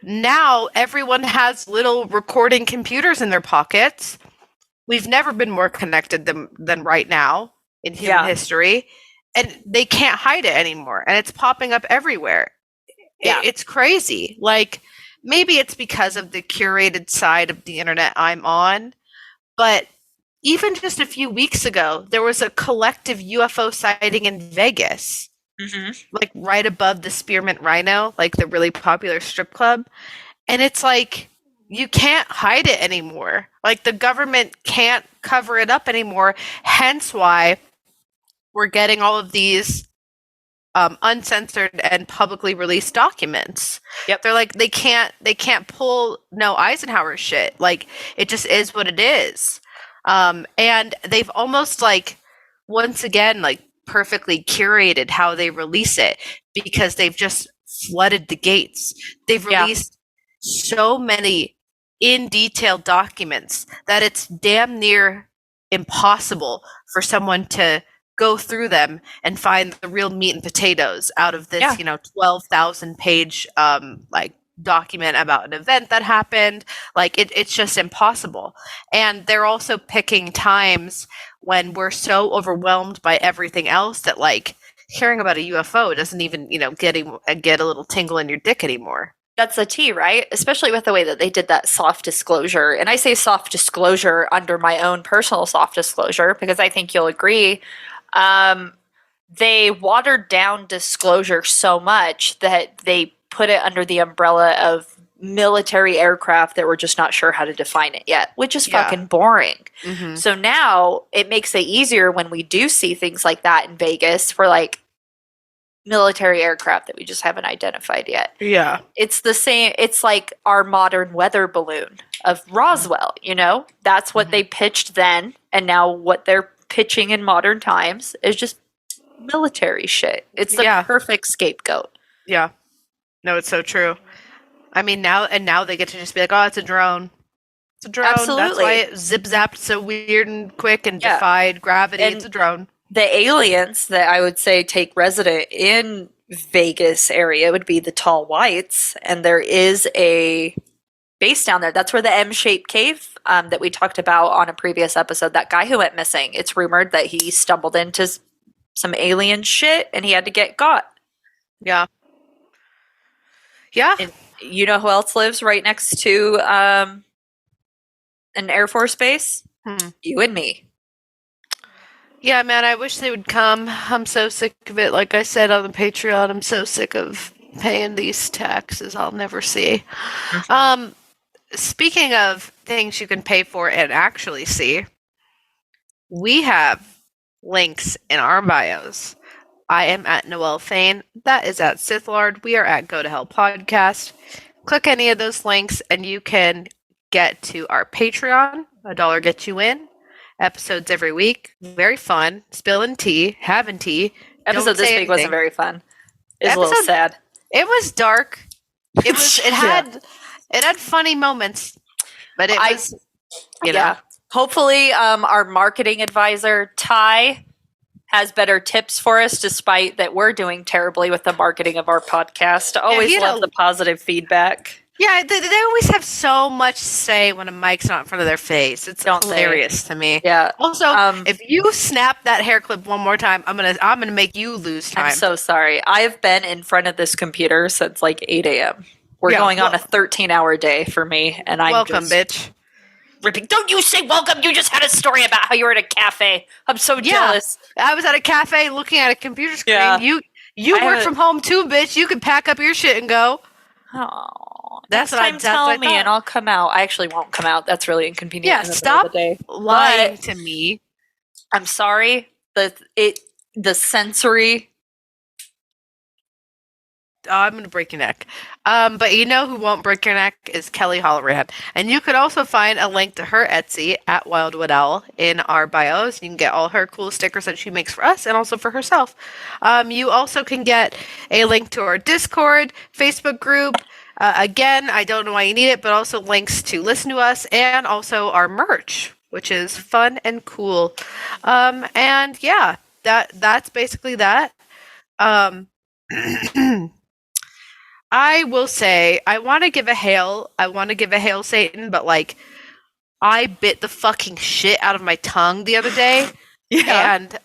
now everyone has little recording computers in their pockets. We've never been more connected than right now in human history. And they can't hide it anymore. And it's popping up everywhere. Yeah. It's crazy. Like, maybe it's because of the curated side of the internet I'm on, but even just a few weeks ago, there was a collective UFO sighting in Vegas, like right above the Spearmint Rhino, like the really popular strip club. And it's like, you can't hide it anymore. Like, the government can't cover it up anymore. Hence why we're getting all of these uncensored and publicly released documents. Yep. They're like, they can't pull no Eisenhower shit. Like, it just is what it is. And they've almost, like, once again, like, perfectly curated how they release it, because they've just flooded the gates. They've released so many in detail documents that it's damn near impossible for someone to go through them and find the real meat and potatoes out of this, 12,000 page, like, document about an event that happened. Like, it's just impossible. And they're also picking times when we're so overwhelmed by everything else that, like, hearing about a UFO doesn't even, get a little tingle in your dick anymore. That's the tea, right? Especially with the way that they did that soft disclosure. And I say soft disclosure under my own personal soft disclosure, because I think you'll agree. They watered down disclosure so much that they put it under the umbrella of military aircraft that we're just not sure how to define it yet, which is fucking boring. Mm-hmm. So now it makes it easier when we do see things like that in Vegas for, like, military aircraft that we just haven't identified yet. Yeah. It's the same. It's like our modern weather balloon of Roswell, That's what they pitched then. And now what they're pitching in modern times is just military shit. It's the perfect scapegoat. Yeah. No, it's so true. I mean, now they get to just be like, oh, it's a drone. It's a drone. Absolutely. That's why it zip-zapped so weird and quick and defied gravity. And it's a drone. The aliens that I would say take resident in Vegas area would be the Tall Whites, and there is a base down there. That's where the M-shaped cave that we talked about on a previous episode, that guy who went missing, it's rumored that he stumbled into some alien shit and he had to get got. Yeah. Yeah. And you know who else lives right next to an Air Force base? You and me. Yeah, man, I wish they would come. I'm so sick of it. Like I said on the Patreon, I'm so sick of paying these taxes I'll never see. Speaking of things you can pay for and actually see, we have links in our bios. I am at Noelle Fain. That is at Sithlard. We are at Go to Hell Podcast. Click any of those links and you can get to our Patreon. $1 gets you in. Episodes every week. Very fun. Spilling tea. Having tea. Episode this week wasn't very fun. It was a little sad. It was dark. It was. It had. It had funny moments, but it was. You know. Hopefully, our marketing advisor Ty has better tips for us, despite that we're doing terribly with the marketing of our podcast. Always love the positive feedback. Yeah, they always have so much to say when a mic's not in front of their face. It's hilarious to me. Yeah. Also, if you snap that hair clip one more time, I'm gonna make you lose time. I'm so sorry. I've been in front of this computer since like 8 a.m. We're going on a 13-hour day for me, and I'm welcome, bitch. Ripping. Don't you say welcome. You just had a story about how you were at a cafe. I'm so jealous. I was at a cafe looking at a computer screen. Yeah. You work from home too, bitch. You can pack up your shit and go. Oh, that's what I'm tell me, and I'll come out. I actually won't come out. That's really inconvenient. Yeah, stop lying to me. I'm sorry. The sensory. Oh, I'm going to break your neck. But you know who won't break your neck is Kelly Halloran. And you could also find a link to her Etsy at Wildwood Owl in our bios. You can get all her cool stickers that she makes for us and also for herself. You also can get a link to our Discord, Facebook group. Again, I don't know why you need it, but also links to listen to us and also our merch, which is fun and cool. And yeah, that's basically that. I will say, I want to give a hail. Satan, but like, I bit the fucking shit out of my tongue the other day. Yeah. And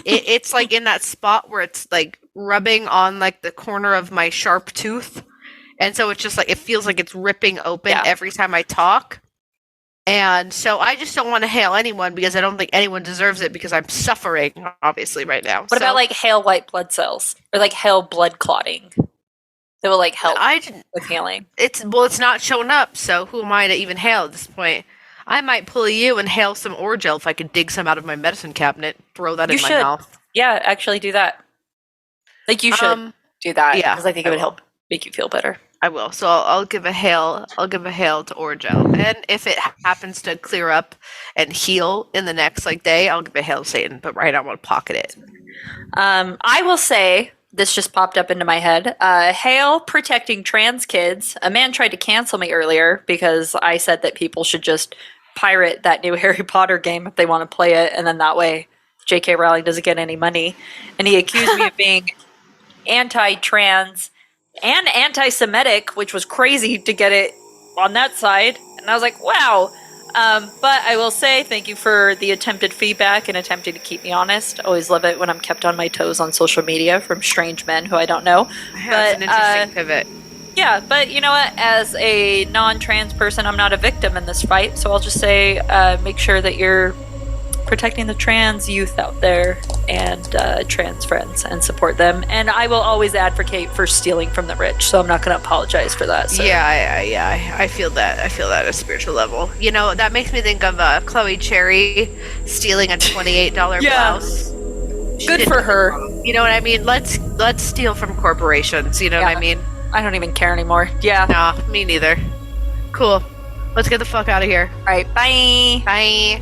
it's like in that spot where it's like rubbing on like the corner of my sharp tooth. And so it's just like, it feels like it's ripping open every time I talk. And so I just don't want to hail anyone because I don't think anyone deserves it because I'm suffering, obviously, right now. What about like hail white blood cells? Or like hail blood clotting? That will like help with hailing. It's not showing up, so who am I to even hail at this point? I might pull you and hail some Orgel if I could dig some out of my medicine cabinet, throw that in my mouth. Yeah, actually do that. Like you should do that. Yeah, because I think it would help make you feel better. I will. So I'll give a hail. I'll give a hail to Orgel, and if it happens to clear up and heal in the next day, I'll give a hail to Satan. But right now, I want to pocket it. I will say. This just popped up into my head. Hail protecting trans kids. A man tried to cancel me earlier because I said that people should just pirate that new Harry Potter game if they want to play it, and then that way J.K. Rowling doesn't get any money. And he accused me of being anti-trans and anti-Semitic, which was crazy to get it on that side. And I was like, wow. But I will say thank you for the attempted feedback and attempting to keep me honest. Always love it when I'm kept on my toes on social media from strange men who I don't know. That's an interesting pivot. Yeah, but you know what? As a non-trans person, I'm not a victim in this fight. So I'll just say make sure that you're protecting the trans youth out there and trans friends and support them. And I will always advocate for stealing from the rich, so I'm not going to apologize for that. So. Yeah, I feel that. I feel that at a spiritual level. You know, that makes me think of Chloe Cherry stealing a $28 blouse. Good for her. You know what I mean? Let's steal from corporations. You know what I mean? I don't even care anymore. Yeah. Nah, me neither. Cool. Let's get the fuck out of here. All right. Bye. Bye.